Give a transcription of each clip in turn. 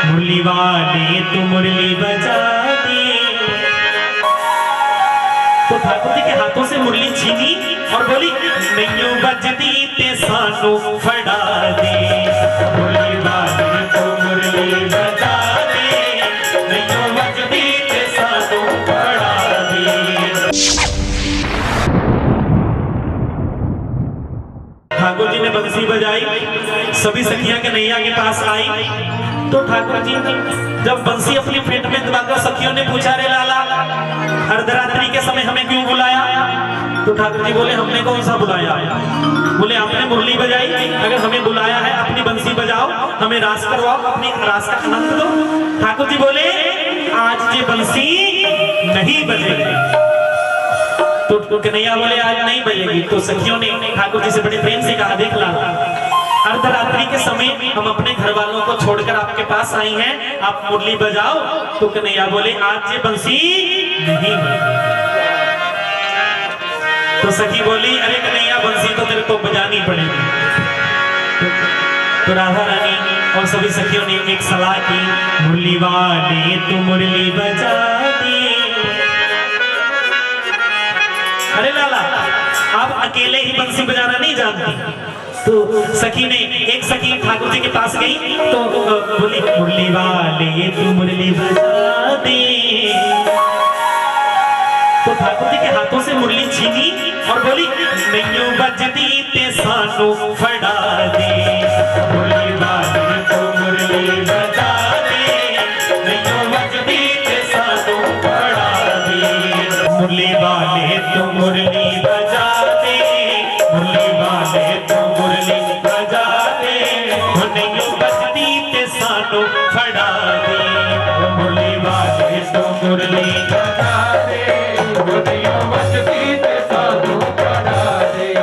मुरली वाले तू मुरली बजा दे। तो ठाकुर जी के हाथों से मुरली छीनी और बोली नैयो बजदी ते सानू फड़ा दे। मुरली वाले तू मुरली बजा दे, नैयो बजदी ते सानू फड़ा दे। ठाकुर जी ने बंसी बजाई, सभी सखियां के नैया के पास आई। तो ठाकुर जी ने जब बंसी अपनी फेंट में दबाकर सखियों ने पूछा, रे लाला अर्धरात्रि के समय हमें क्यों बुलाया? तो ठाकुर जी बोले हमने कौन सा बुलाया? बोले आपने मुरली बजाई, अगर हमें बुलाया है अपनी बंसी बजाओ, हमें रास करवाओ, अपनी रास का आनंद दो। ठाकुर जी बोले आज ये बंसी नहीं बजेगी। तो कन्हैया बोले आज नहीं बजेगी। तो सखियों ने ठाकुर जी से बड़े प्रेम से कहा, देख लाला अर्धरात्रि के समय हम अपने घर वालों को छोड़कर आपके पास आई हैं, आप मुरली बजाओ। तो कन्हैया बोले आज ये बंसी नहीं बजेगी। तो सखी बोली अरे कन्हैया बंसी तो तेरे को बजानी पड़ेगी। तो राधा रानी और सभी सखियों ने एक सलाह की, मुरली वाले तू मुरली बजा दे। अरे लाला आप अकेले ही बंसी बजाना नहीं जानती। तो सखी ने एक सखी ठाकुर जी के पास गई तो बोली मुरली वाले तू मुरली बजा दे। तो ठाकुर जी के हाथों से मुरली छीनी और बोली नैयो बजदी ते सानू फड़ा दे। मुरली वाले तू मुरली बजा दे, नैयो बजदी ते सानू फड़ा दे। मुरली वाले तू मुरली बजा दे, मुरली वाले तू मुरली बजा दे, नैयो बजदी ते सानू फड़ा दे। मुरली वाले तू मुरली बजा दे, नैयो बजदी ते सानू फड़ा दे।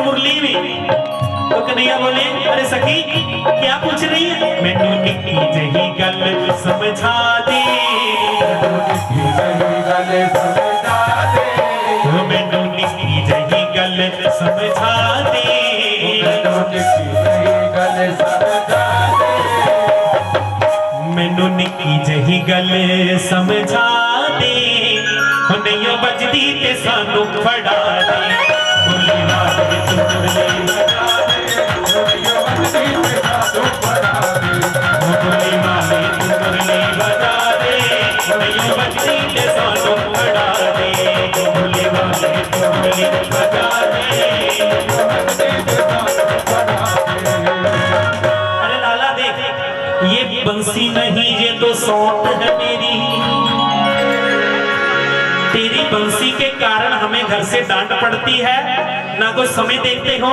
मुरली में तो कन्हैया बोले अरे सखी क्या पूछ रही है? मैनू निक्की जही गल समझा दे, मैनू निक्की जही गल समझा दे। मैनू निक्की जही गल समझा दे, नैयो बजदी ते सानू फड़ा दे। मुरली वाले तू मुरली बजा दे, नैयो बजदी ते सानू फड़ा दे। मुरली वाले तू मुरली बजा दे, नैयो बजदी ते सानू फड़ा दे। मुरली वाले तू मुरली बजा दे, नैयो बजदी ते सानू फड़ा दे। अरे लाला देख ये बंसी नहीं ये तो सौंठ है मेरी। तेरी बंसी के कारण हमें घर से डांट पड़ती है, ना कोई समय देखते हो,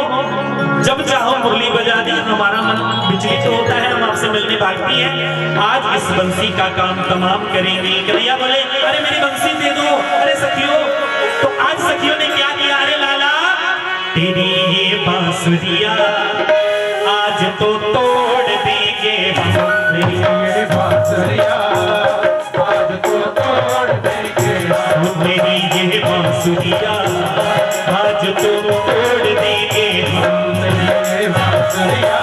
जब चाहो मुरली बजा दी, हमारा मन विचलित होता है, हम आपसे मिलने भागती है। आज इस बंसी का काम तमाम करेंगे। कन्हैया बोले अरे मेरी बंसी दे दो। अरे सखियों तो आज सखियों ने क्या किया? अरे लाला तेरी ये बांसुरिया आज तो तोड़ देंगे हम। मेरी बांसुरिया आज तो तोड़ देंगे हम। मेरी ये बांसुरिया आज तो तोड़ देंगे हम। मेरी बांसुरिया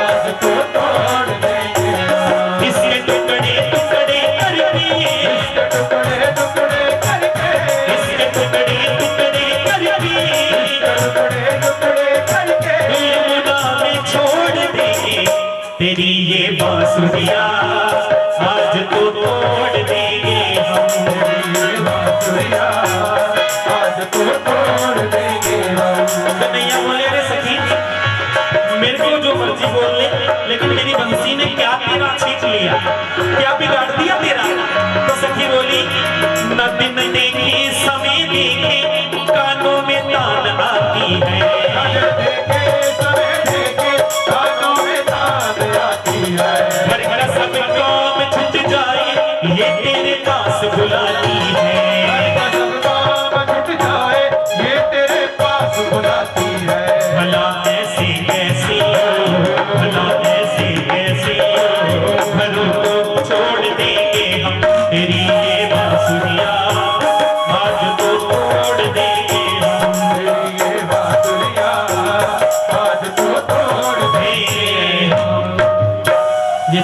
आज तो तोड़ देंगे हम। इसके टुकड़े टुकड़े करके, इसके टुकड़े टुकड़े करके, इसके टुकड़े टुकड़े करके, इसके टुकड़े टुकड़े करके यमुना में छोड़ देंगे। तेरी ये बांसुरिया आज तो तोड़ देंगे हम। ये बांसुरिया आज तो तोड़ देंगे हम। कन्हैया बोले अरे सखी मेरे को जो मर्जी बोल ले, लेकिन मेरी बंसी ने क्या तेरा छीन लिया, क्या बिगाड़ दिया तेरा? तो सखी बोली न दिन देखे समय देखे कानों में तान आती है। देखे समय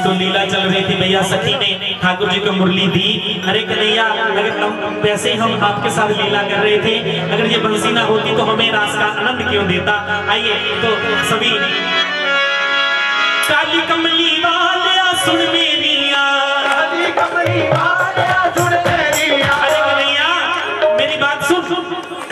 तो लीला चल रही थी भैया, सखी ने ठाकुर जी को मुरली दी। अरे कन्हैया, अगर हम वैसे ही हम आपके साथ लीला कर रहे थे, अगर ये बंसी ना होती तो हमें रास का आनंद क्यों देता। आइए तो सभी काली कमली वालिया सुन मेरिया, काली कमली वालिया सुन मेरिया। अरे कन्हैया मेरी बात सुन,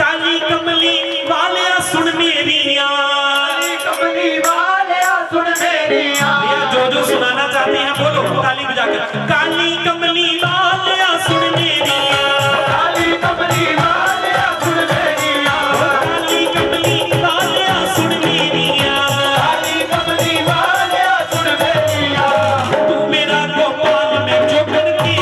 काली कमली वालिया सुन मेरिया, काली कमली वालिया सुन मेरिया। भैया जो जो सुनाना चाहते हैं बोलो ताली बजाकर, काली कमली वालिया सुन मेरिया, काली कमली वालिया सुन मेरिया, काली कमली वालिया सुन मेरिया, काली कमली वालिया सुन मेरिया। तू मेरा गोपाल मैं जो करती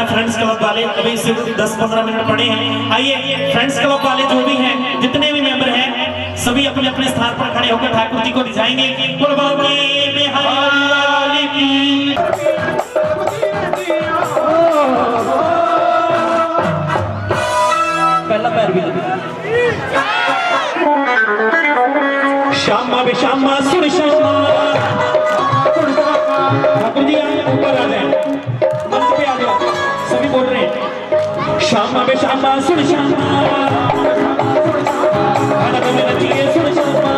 फ्रेंड्स क्लब वाले अभी सिर्फ 10-15 मिनट पड़े हैं। आइए फ्रेंड्स क्लब वाले जो भी हैं, जितने भी मेंबर हैं, सभी अपने अपने स्थान पर खड़े होकर ठाकुर जी को रिझाएंगे। पहला पैर भी श्यामा बे श्यामा सुन श्यामा, ठाकुर जी ऊपर आ जाए, मंच पे आ जाओ, सभी बोल रहे हैं श्यामा बे श्यामा सुन श्यामा, भगत में नचिए सुन श्यामा,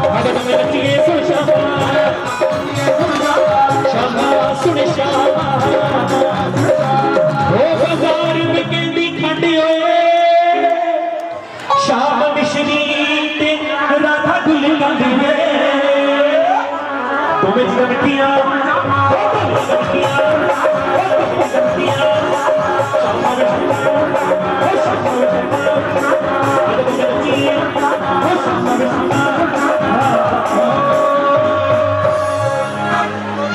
भगत में नचिए सुन श्यामा, श्यामा सुन श्यामा। ओ बाजार में केंदी खड़ी होए, श्याम मिश्री ते राधा गुल गंधे, तुम्हें चमकिया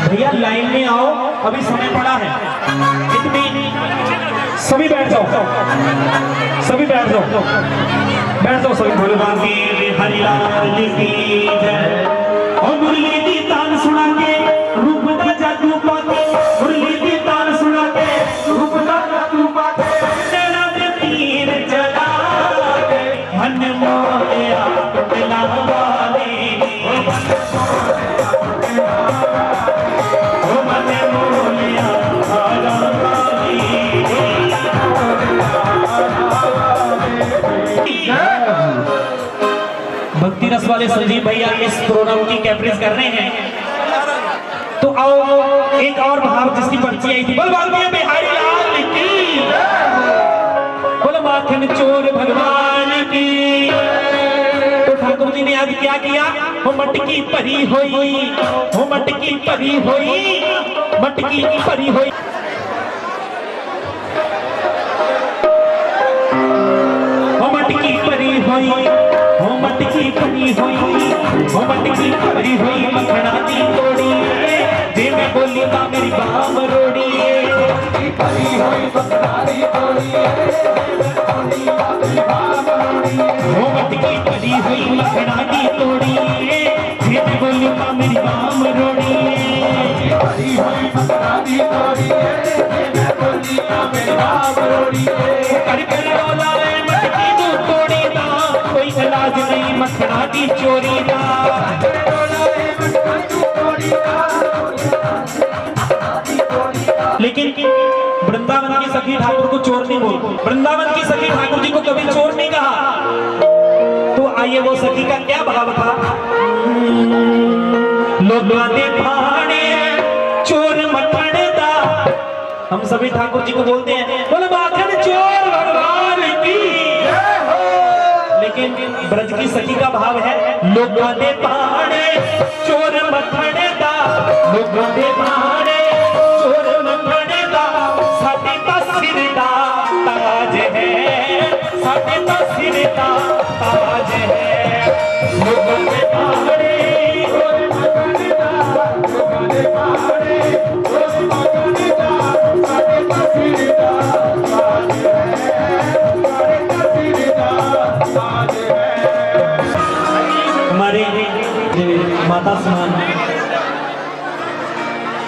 भैया लाइन में आओ, अभी समय पड़ा है। इतनी सभी बैठ जाओ, सभी बैठ जाओ, बैठ जाओ सभी। भगवान की हरिलाल की जय। और मुरली दी तान सुना के रूप दा जादू पाके, मुरली दी तान सुना के रूप दा जादू पाके, तेरा दे तीर चला संजीव भैया इस प्रोग्राम की कैप्टन कर रहे हैं, तो आओ एक और भाव जिसकी पर्ची आई थी, बोल बांधिए बिहारी लाल की, बोल माखन चोर भगवान की। तो ठाकुर जी ने आज क्या किया, हो मटकी परी होई, हो मटकी परी होई, मटकी परी होई। हो मटकी परी होई, हो मटकी परी होई, हो मटकी परी होई, मखना दी तोड़ी जे मैं बोली ता मेरी बाम रोड़ी। परी होई मखना दी तोड़ी, हो मटकी परी हुई मखना दी तोड़ी जे मैं बोली ता मेरी बाम रोड़ी। परी हुई मखना दी तोड़ी जे मैं बोली ता मेरी बाम रोड़ी। कर कर रोला मटकी तू तोड़ी दा कोई इलाज नहीं मखना दी चोरी दा। लेकिन वृंदावन की सखी ठाकुर को चोर नहीं बोल, वृंदावन की सखी ठाकुर जी को कभी चोर नहीं कहा। तो आइए वो सखी का क्या भाव था, लोगा दे भाड़े चोर मखन दा। हम सभी ठाकुर जी को बोलते हैं बोले माखन चोर भगवान की, लेकिन ब्रज की सखी का भाव है लोगा दे भाड़े चोर मखन दा, लोगा दे भाड़े चोर मखन दा। साडे दा सिर दा ताज है, साडे दा सिर दा ताज है, लोगा दे भाड़े चोर मखन दा, लोगा दे भाड़े चोर मखन दा, साडे दा सिर दा ताज है, साडे दा सिर दा ताज है। हमारे माता समान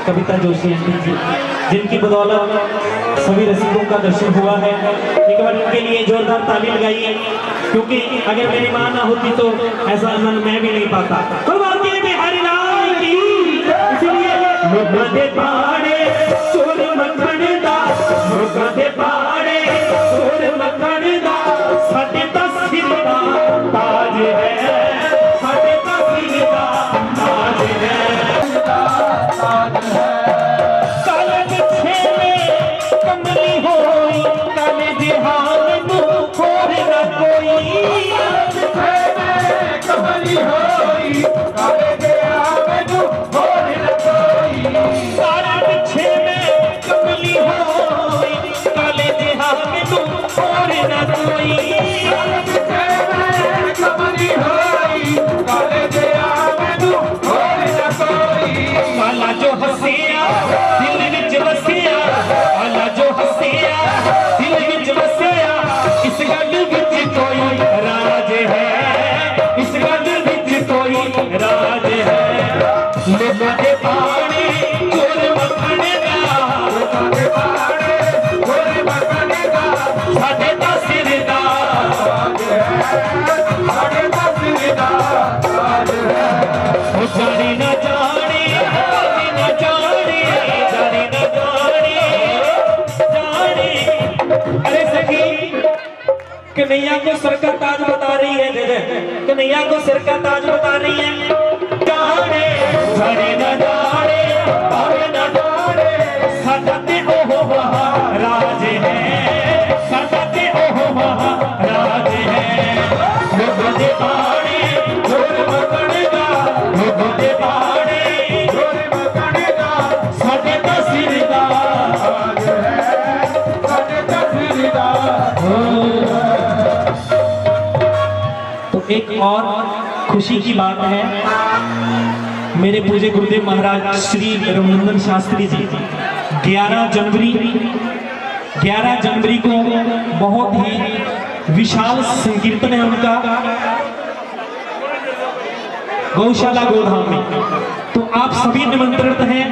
कविता जोशी आंटी जी, जिनकी बदौलत सभी रसिकों का दर्शन हुआ है, एक बार इनके लिए जोरदार ताली लगाइए, क्योंकि अगर मेरी मां ना होती तो ऐसा आनंद मैं भी नहीं पाता। बिहारी लाल की, इसलिए लोगा दे भाड़े चोर मखन दा, लोगा दे भाड़े चोर मखन दा, साडे दा सिर दा ताज है, साडे दा सिर दा ताज है। काले बिछे में कमली होई, काले जिहान को खोर न कोई, कमली होई, काले जिहान को खोर न कोई। काले बिछे में कमली होई, काले जिहान को खोर न कोई, कमली होई, काले जिहान को खोर न कोई। काला जो हसिया दिल विच वसिया, काला जो हसिया दिल विच वसिया, इस गल विच कोई राज है, इस गल विच कोई राज है। लोगा दे भाड़े चोर मखन दा, लोगा दे भाड़े चोर मखन दा, साडे दा सिर दा ताज है, साडे दा सिर दा ताज है। ओ जाने ना जाने, जाने ना जाने, जाने ना जाने, जाने। अरे सखी कन्हैया को सिर का ताज बता रही है, जगह कन्हैया को सिर का ताज बता रही है। जाने जाने ना जाने, जाने ना जाने, साडा ते ओहो महाराज है, साडा ते ओहो महाराज है। लोगा दे भाड़े चोर मखन दा, लोगा दे भाड़े चोर मखन दा, साडे दा सिर दा ताज है, साडे दा सिर दा। तो एक और खुशी की बात है, मेरे पूज्य गुरुदेव महाराज श्री रघुनंदन शास्त्री जी 11 जनवरी को बहुत ही विशाल संकीर्तन है उनका गौशाला गोधाम में, तो आप सभी निमंत्रित हैं।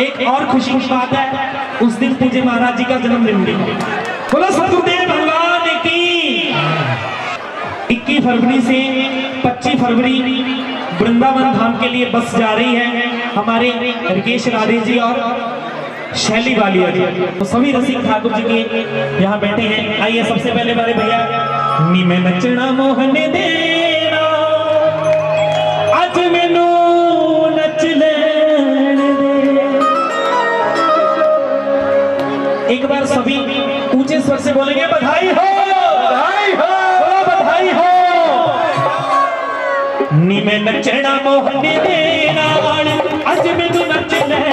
एक और खुशी की बात है, उस दिन पूज्य महाराज जी का जन्मदिन भी है। बोलो सतगुरुदेव भगवान की। 21 फरवरी से 25 फरवरी वृंदावन धाम के लिए बस जा रही है, हमारे रिकेश राधे जी और शैली वालिया जी, तो सभी रसिक ठाकुर जी के यहाँ बैठे हैं। आइए सबसे पहले वाले भैया नी में नचना मोहन देना, एक बार सभी ऊंचे स्वर से बोलेंगे बधाई हो, बधाई हो, बधाई हो। नी में नचना मोहन दे नाल अज में तू नच ले,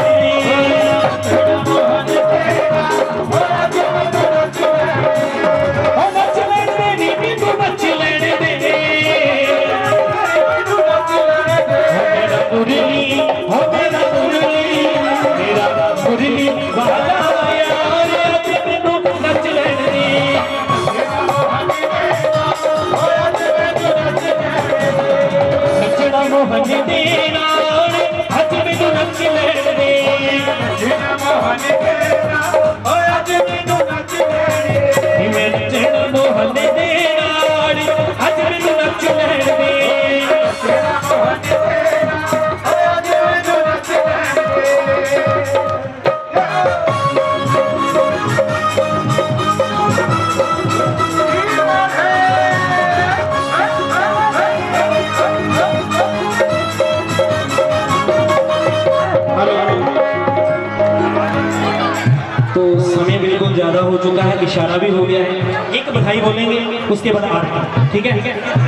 ज्यादा हो चुका है, इशारा भी हो गया है। एक बधाई बोलेंगे उसके बाद आरती, ठीक है?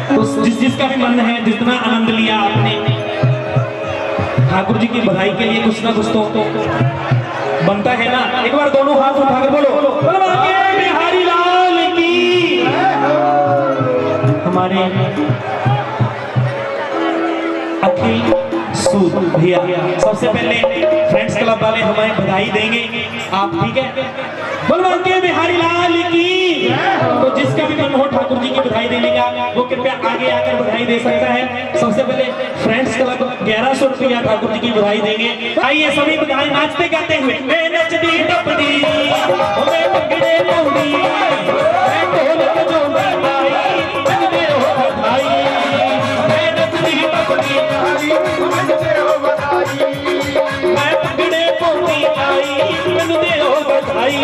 तो जिसका भी मन है, जितना आनंद लिया आपने ठाकुर जी की बधाई के लिए, कुछ ना कुछ तो बनता है ना। एक बार दोनों हाथ उठाकर बोलो बिहारी लाल की। हमारे अखिल सूद भैया सबसे पहले फ्रेंड्स क्लब वाले हमें बधाई देंगे आप, ठीक है? बोलो के बिहारी लाल की। तो जिसका भी मन हो ठाकुर जी की बधाई देने का, वो कृपया आगे आकर बधाई दे सकता है। सबसे पहले फ्रेंड्स क्लब 1100 रुपया ठाकुर जी की बधाई देंगे। आइए सभी बधाई नाचते गाते हुए। मैं नचदी टपदी मैं पकड़े लौड़ी मैं ढोलक जो बजाई बजते हो बधाई, मैं नचदी टपदी बजते हो बधाई, मैं पकड़े पौड़ी आई बजते हो बधाई,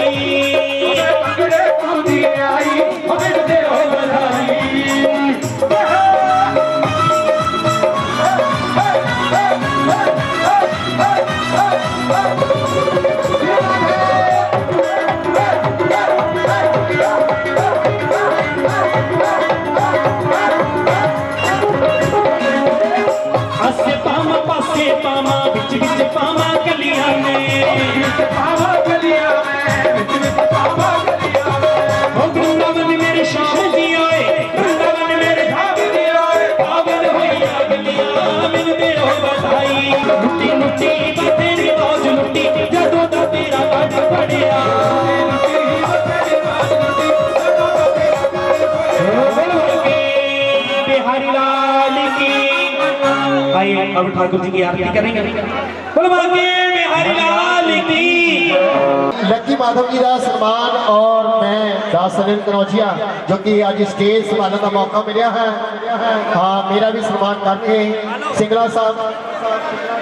अब ठाकुर जी की आरती करेंगे। बिहारी लाल की। लक्की माधव जी का सम्मान और मैं दास सलीम कनौजिया जो कि आज स्टेज संभालने का मौका मिला है। हाँ, मेरा भी सम्मान करके सिंगला साहब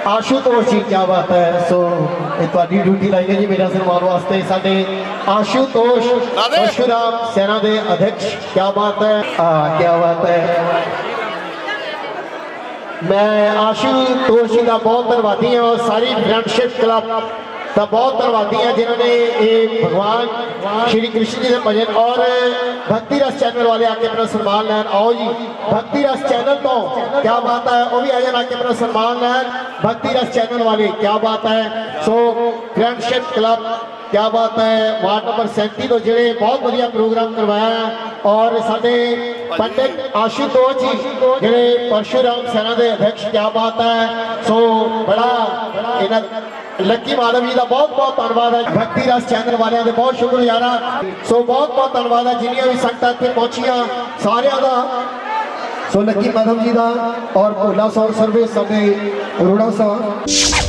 आशुतोष जी, क्या बात है। सो ये ड्यूटी लाई है जी मेरा सम्मान वास्ते साडे आशुतोष परशुराम सेना के अध्यक्ष, क्या बात है। क्या बात है। मैं आशुतोष जी का बहुत धन्यवादी हूँ और सारी फ्रेंडशिप क्लब का बहुत धन्यवादी है जिन्होंने ये भगवान श्री कृष्ण जी के भजन और भक्ति रस चैनल वाले आके अपना सम्मान लैन। आओ जी भक्ति रस चैनल तो क्या बात है, वो भी आ जाना आके अपना सम्मान लैन भक्ति रस चैनल वाले, क्या बात है। सो फ्रेंडशिप क्लब, क्या बात है। वार्ड नंबर 37 तो जिले बहुत बढ़िया प्रोग्राम करवाया और साडे पंडित आशुतोष जी जिले परशुराम सेना के अध्यक्ष, क्या बात है। सो बड़ा लक्की माधव जी का बहुत बहुत धन्यवाद है। भक्ति रस चैनल वाले बहुत शुक्रगुजार। सो बहुत बहुत धन्यवाद है जिन्नियां भी संगतां इत्थे पहुंचियां सारियां दा। सो लक्की माधव जी का और भोला सौर सर्विस साडे अरोड़ा साहब।